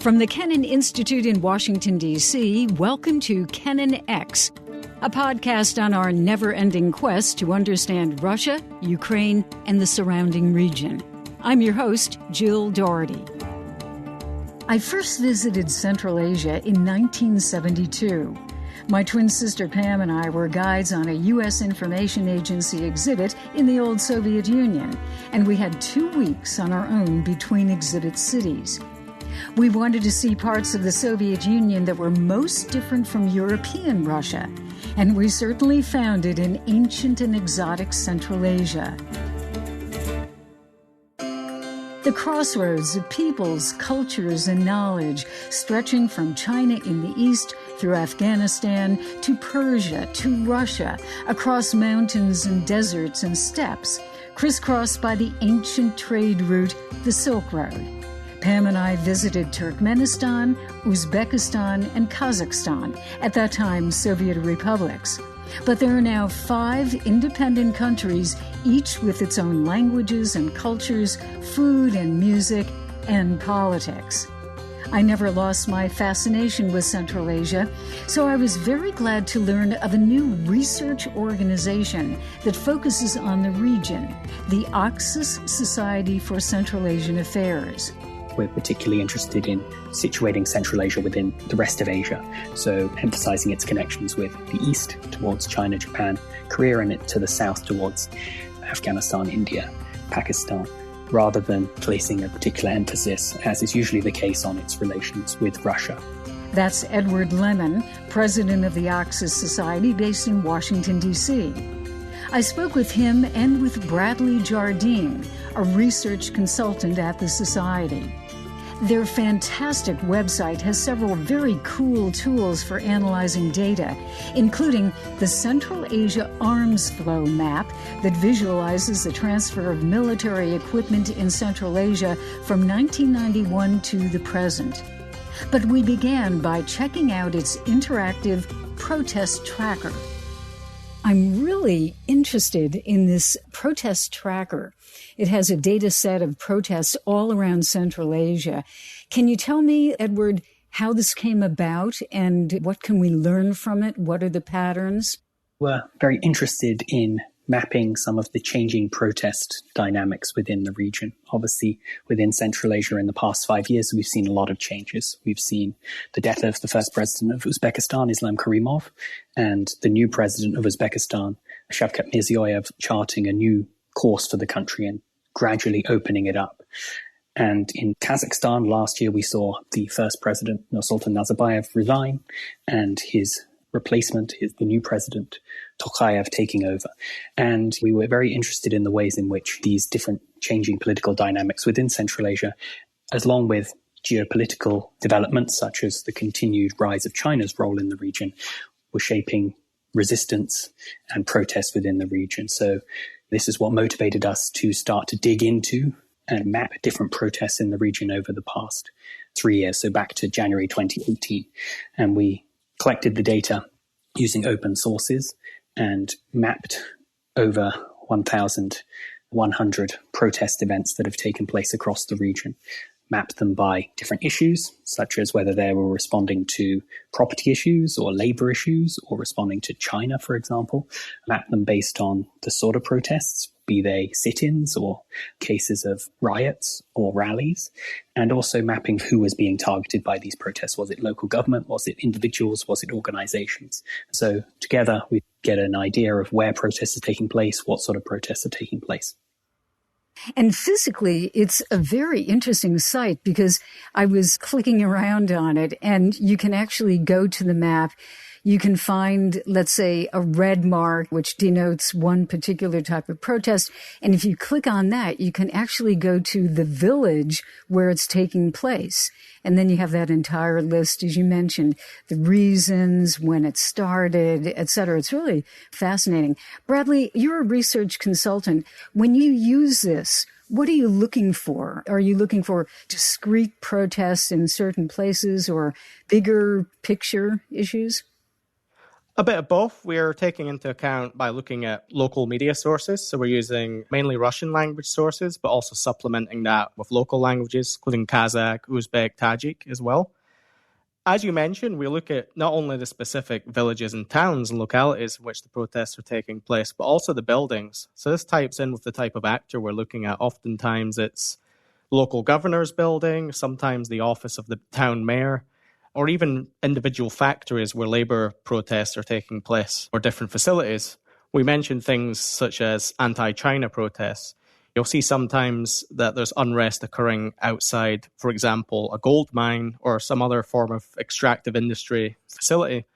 From the Kennan Institute in Washington, D.C., welcome to KennanX, a podcast on our never-ending quest to understand Russia, Ukraine, and the surrounding region. I'm your host, Jill Dougherty. I first visited Central Asia in 1972. My twin sister Pam and I were guides on a U.S. Information Agency exhibit in the old Soviet Union, and we had 2 weeks on our own between exhibit cities. We wanted to see parts of the Soviet Union that were most different from European Russia, and we certainly found it in ancient and exotic Central Asia. The crossroads of peoples, cultures, and knowledge, stretching from China in the east through Afghanistan to Persia to Russia, across mountains and deserts and steppes, crisscrossed by the ancient trade route, the Silk Road. Pam and I visited Turkmenistan, Uzbekistan, and Kazakhstan, at that time Soviet republics. But there are now 5 independent countries, each with its own languages and cultures, food and music, and politics. I never lost my fascination with Central Asia, so I was very glad to learn of a new research organization that focuses on the region, the Oxus Society for Central Asian Affairs. We're particularly interested in situating Central Asia within the rest of Asia, so emphasizing its connections with the east towards China, Japan, Korea, and to the south towards Afghanistan, India, Pakistan, rather than placing a particular emphasis, as is usually the case, on its relations with Russia. That's Edward Lemon, president of the Oxus Society based in Washington, D.C. I spoke with him and with Bradley Jardine, a research consultant at the Society. Their fantastic website has several very cool tools for analyzing data, including the Central Asia Arms Flow Map that visualizes the transfer of military equipment in Central Asia from 1991 to the present. But we began by checking out its interactive protest tracker. I'm really interested in this protest tracker. It has a data set of protests all around Central Asia. Can you tell me, Edward, how this came about and what can we learn from it? What are the patterns? We're very interested in mapping some of the changing protest dynamics within the region. Obviously, within Central Asia in the past 5 years, we've seen a lot of changes. We've seen the death of the first president of Uzbekistan, Islam Karimov, and the new president of Uzbekistan, Shavkat Mirziyoyev, charting a new course for the country and gradually opening it up. And in Kazakhstan last year, we saw the first president, Nursultan Nazarbayev, resign, and his replacement is the new president, Tokayev, taking over. And we were very interested in the ways in which these different changing political dynamics within Central Asia, along with geopolitical developments such as the continued rise of China's role in the region, were shaping resistance and protest within the region. So this is what motivated us to start to dig into and map different protests in the region over the past 3 years, so back to January 2018. And we collected the data using open sources and mapped over 1,100 protest events that have taken place across the region, mapped them by different issues, such as whether they were responding to property issues or labor issues or responding to China, for example, mapped them based on the sort of protests, be they sit-ins or cases of riots or rallies, and also mapping who was being targeted by these protests. Was it local government? Was it individuals? Was it organizations? So together we get an idea of where protests are taking place, what sort of protests are taking place. And physically, it's a very interesting site because I was clicking around on it and you can actually go to the map. You can find, let's say, a red mark, which denotes one particular type of protest. And if you click on that, you can actually go to the village where it's taking place. And then you have that entire list, as you mentioned, the reasons, when it started, et cetera. It's really fascinating. Bradley, you're a research consultant. When you use this, what are you looking for? Are you looking for discrete protests in certain places or bigger picture issues? A bit of both. We're taking into account by looking at local media sources. So we're using mainly Russian language sources, but also supplementing that with local languages, including Kazakh, Uzbek, Tajik as well. As you mentioned, we look at not only the specific villages and towns and localities in which the protests are taking place, but also the buildings. So this types in with the type of actor we're looking at. Oftentimes it's local governor's building, sometimes the office of the town mayor, or even individual factories where labour protests are taking place, or different facilities. We mentioned things such as anti-China protests. You'll see sometimes that there's unrest occurring outside, for example, a gold mine or some other form of extractive industry facility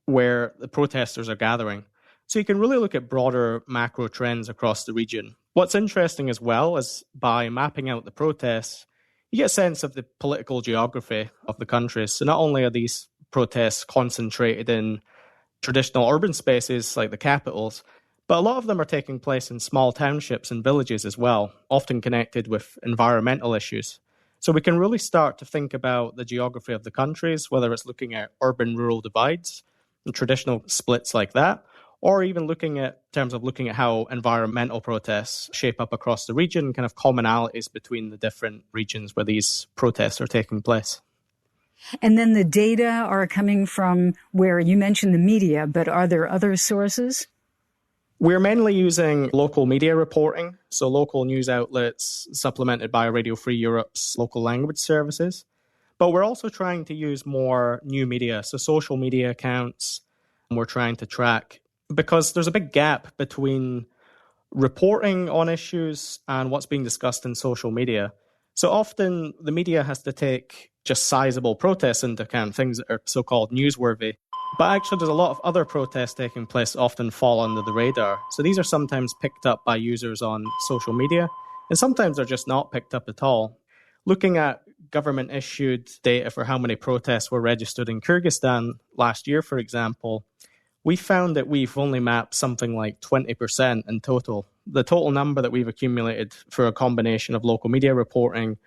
where the protesters are gathering. So you can really look at broader macro trends across the region. What's interesting as well is by mapping out the protests, you get a sense of the political geography of the countries. So not only are these protests concentrated in traditional urban spaces like the capitals, but a lot of them are taking place in small townships and villages as well, often connected with environmental issues. So we can really start to think about the geography of the countries, whether it's looking at urban-rural divides and traditional splits like that, or even looking at how environmental protests shape up across the region, kind of commonalities between the different regions where these protests are taking place. And then the data are coming from where you mentioned the media, but are there other sources? We're mainly using local media reporting, so local news outlets supplemented by Radio Free Europe's local language services. But we're also trying to use more new media, so social media accounts, and we're trying to track because there's a big gap between reporting on issues and what's being discussed in social media. So often the media has to take just sizable protests into account, things that are so-called newsworthy. But actually there's a lot of other protests taking place that often fall under the radar. So these are sometimes picked up by users on social media, and sometimes they're just not picked up at all. Looking at government-issued data for how many protests were registered in Kyrgyzstan last year, for example, we found that we've only mapped something like 20% in total. The total number that we've accumulated for a combination of local media reporting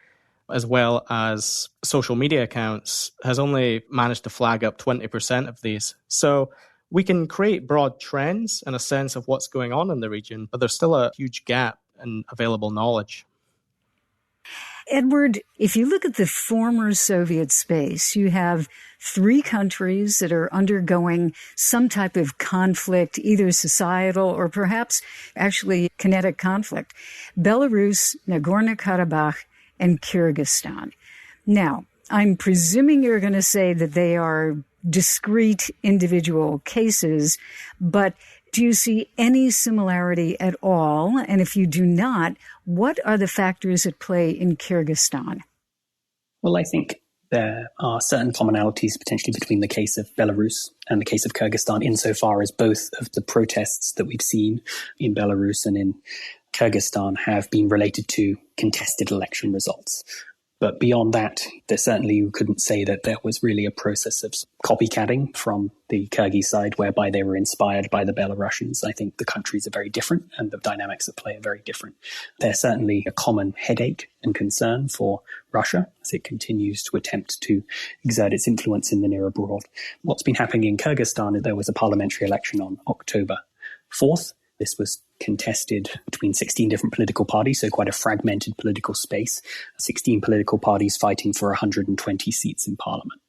as well as social media accounts has only managed to flag up 20% of these. So we can create broad trends and a sense of what's going on in the region, but there's still a huge gap in available knowledge. Edward, if you look at the former Soviet space, you have 3 countries that are undergoing some type of conflict, either societal or perhaps actually kinetic conflict. Belarus, Nagorno-Karabakh, and Kyrgyzstan. Now, I'm presuming you're going to say that they are discrete individual cases, but do you see any similarity at all? And if you do not, what are the factors at play in Kyrgyzstan? Well, I think there are certain commonalities potentially between the case of Belarus and the case of Kyrgyzstan insofar as both of the protests that we've seen in Belarus and in Kyrgyzstan have been related to contested election results. But beyond that, there certainly you couldn't say that there was really a process of copycatting from the Kyrgyz side whereby they were inspired by the Belarusians. I think the countries are very different and the dynamics at play are very different. There's certainly a common headache and concern for Russia as it continues to attempt to exert its influence in the near abroad. What's been happening in Kyrgyzstan is there was a parliamentary election on October 4th. This was contested between 16 different political parties, so quite a fragmented political space, 16 political parties fighting for 120 seats in parliament.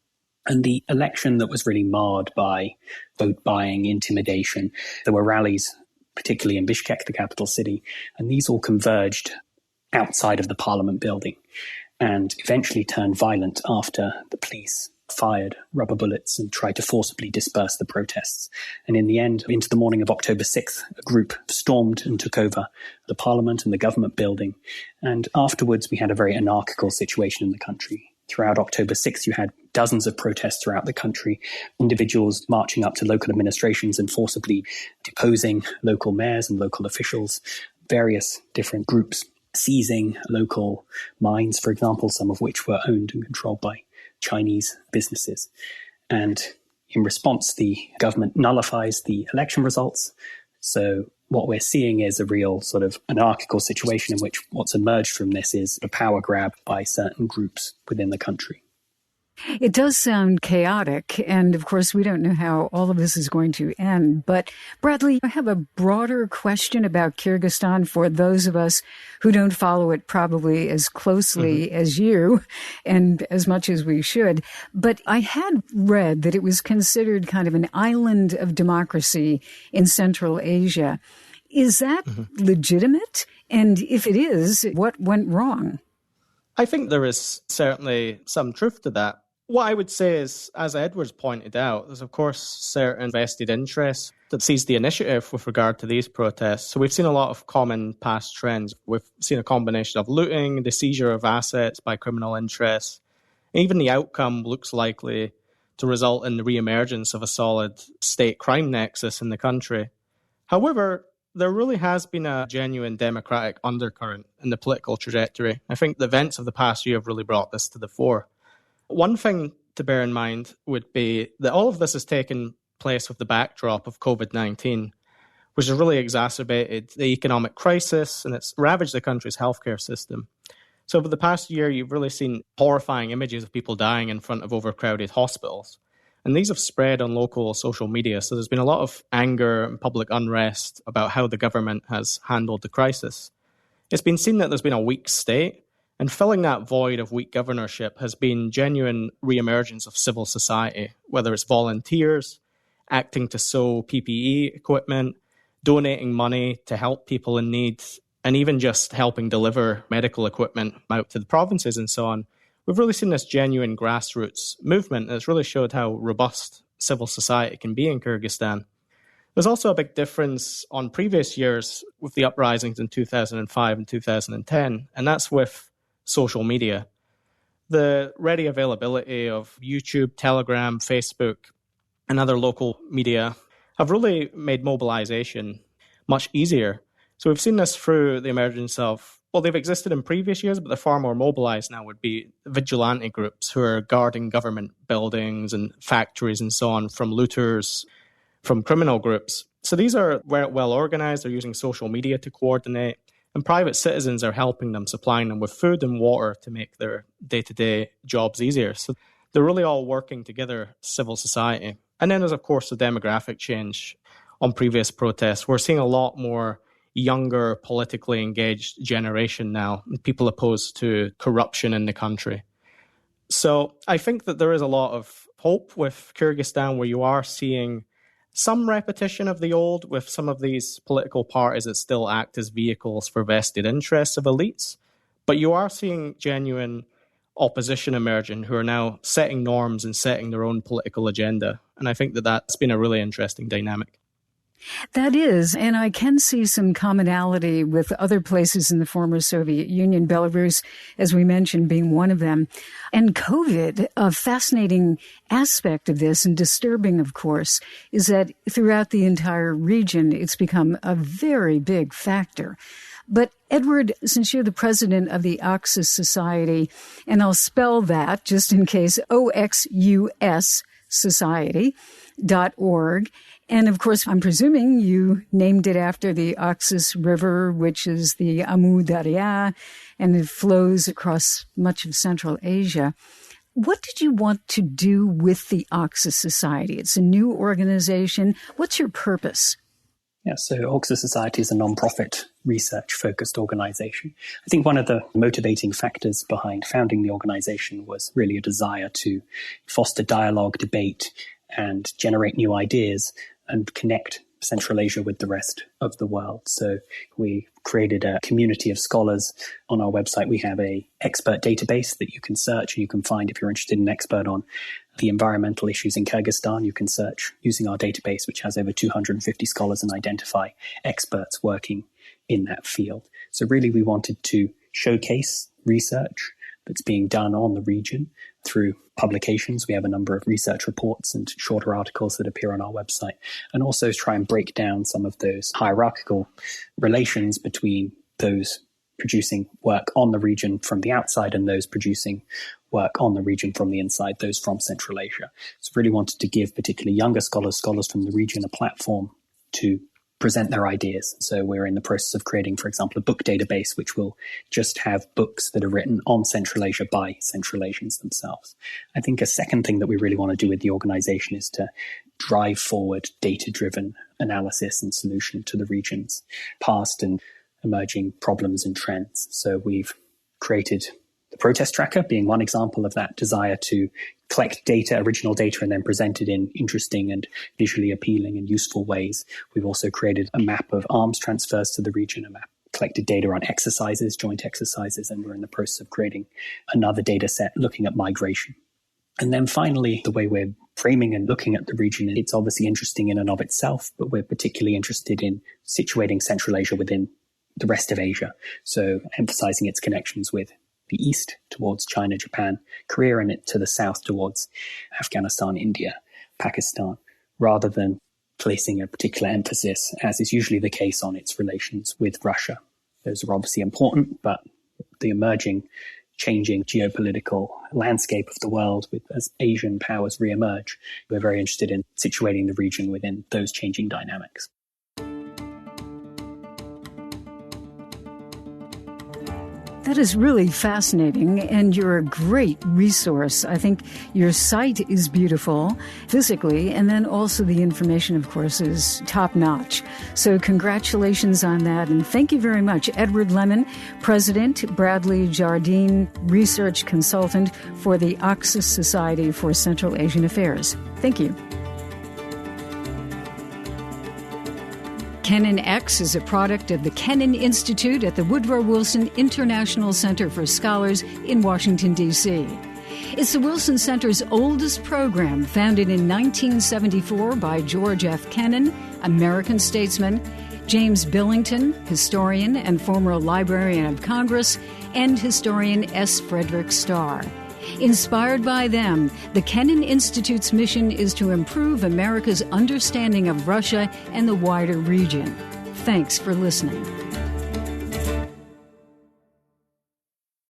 And the election that was really marred by vote buying, intimidation, there were rallies, particularly in Bishkek, the capital city, and these all converged outside of the parliament building and eventually turned violent after the police fired rubber bullets and tried to forcibly disperse the protests. And in the end, into the morning of October 6th, a group stormed and took over the parliament and the government building. And afterwards, we had a very anarchical situation in the country. Throughout October 6th, you had dozens of protests throughout the country, individuals marching up to local administrations and forcibly deposing local mayors and local officials, various different groups seizing local mines, for example, some of which were owned and controlled by Chinese businesses. And in response, the government nullifies the election results. So what we're seeing is a real sort of anarchical situation in which what's emerged from this is a power grab by certain groups within the country. It does sound chaotic, and of course, we don't know how all of this is going to end. But Bradley, I have a broader question about Kyrgyzstan for those of us who don't follow it probably as closely as you and as much as we should. But I had read that it was considered kind of an island of democracy in Central Asia. Is that legitimate? And if it is, what went wrong? I think there is certainly some truth to that. What I would say is, as Edward's pointed out, there's of course certain vested interests that seized the initiative with regard to these protests. So we've seen a lot of common past trends. We've seen a combination of looting, the seizure of assets by criminal interests. Even the outcome looks likely to result in the re-emergence of a solid state crime nexus in the country. However, there really has been a genuine democratic undercurrent in the political trajectory. I think the events of the past year have really brought this to the fore. One thing to bear in mind would be that all of this has taken place with the backdrop of COVID-19, which has really exacerbated the economic crisis and it's ravaged the country's healthcare system. So over the past year, you've really seen horrifying images of people dying in front of overcrowded hospitals. And these have spread on local social media. So there's been a lot of anger and public unrest about how the government has handled the crisis. It's been seen that there's been a weak state, and filling that void of weak governorship has been genuine re-emergence of civil society, whether it's volunteers, acting to sew PPE equipment, donating money to help people in need, and even just helping deliver medical equipment out to the provinces and so on. We've really seen this genuine grassroots movement that's really showed how robust civil society can be in Kyrgyzstan. There's also a big difference on previous years with the uprisings in 2005 and 2010, and that's with social media. The ready availability of YouTube, Telegram, Facebook, and other local media have really made mobilization much easier. So we've seen this through the emergence of, well, they've existed in previous years, but they're far more mobilized now, would be vigilante groups who are guarding government buildings and factories and so on from looters, from criminal groups. So these are well organized. They're using social media to coordinate, and private citizens are helping them, supplying them with food and water to make their day-to-day jobs easier. So they're really all working together, civil society. And then there's, of course, the demographic change on previous protests. We're seeing a lot more younger, politically engaged generation now, people opposed to corruption in the country. So I think that there is a lot of hope with Kyrgyzstan, where you are seeing some repetition of the old with some of these political parties that still act as vehicles for vested interests of elites. But you are seeing genuine opposition emerging who are now setting norms and setting their own political agenda. And I think that that's been a really interesting dynamic. That is, and I can see some commonality with other places in the former Soviet Union, Belarus, as we mentioned, being one of them. And COVID, a fascinating aspect of this, and disturbing, of course, is that throughout the entire region, it's become a very big factor. But Edward, since you're the president of the Oxus Society, and I'll spell that just in case, OXUS Society.org, and of course, I'm presuming you named it after the Oxus River, which is the Amu Darya, and it flows across much of Central Asia. What did you want to do with the Oxus Society? It's a new organization. What's your purpose? Yeah, so Oxus Society is a non-profit research-focused organization. I think one of the motivating factors behind founding the organization was really a desire to foster dialogue, debate, and generate new ideas and connect Central Asia with the rest of the world. So we created a community of scholars. On our website, we have an expert database that you can search and you can find if you're interested in an expert on the environmental issues in Kyrgyzstan. You can search using our database, which has over 250 scholars, and identify experts working in that field. So really, we wanted to showcase research that's being done on the region through publications. We have a number of research reports and shorter articles that appear on our website, and also try and break down some of those hierarchical relations between those producing work on the region from the outside and those producing work on the region from the inside, those from Central Asia. So really wanted to give particularly younger scholars from the region a platform to present their ideas. So we're in the process of creating, for example, a book database, which will just have books that are written on Central Asia by Central Asians themselves. I think a second thing that we really want to do with the organization is to drive forward data-driven analysis and solution to the region's past and emerging problems and trends. So we've created the protest tracker being one example of that desire to collect data, original data, and then present it in interesting and visually appealing and useful ways. We've also created a map of arms transfers to the region, a map collected data on exercises, joint exercises, and we're in the process of creating another data set looking at migration. And then finally, the way we're framing and looking at the region, it's obviously interesting in and of itself, but we're particularly interested in situating Central Asia within the rest of Asia. So emphasizing its connections with the east towards China, Japan, Korea, and to the south towards Afghanistan, India, Pakistan, rather than placing a particular emphasis, as is usually the case, on its relations with Russia. Those are obviously important, but the emerging, changing geopolitical landscape of the world as Asian powers reemerge, we're very interested in situating the region within those changing dynamics. That is really fascinating, and you're a great resource. I think your site is beautiful physically, and then also the information, of course, is top-notch. So congratulations on that, and thank you very much. Edward Lemon, President, Bradley Jardine, Research Consultant for the Oxus Society for Central Asian Affairs. Thank you. KennanX is a product of the Kennan Institute at the Woodrow Wilson International Center for Scholars in Washington, D.C. It's the Wilson Center's oldest program, founded in 1974 by George F. Kennan, American statesman, James Billington, historian and former Librarian of Congress, and historian S. Frederick Starr. Inspired by them, the Kennan Institute's mission is to improve America's understanding of Russia and the wider region. Thanks for listening.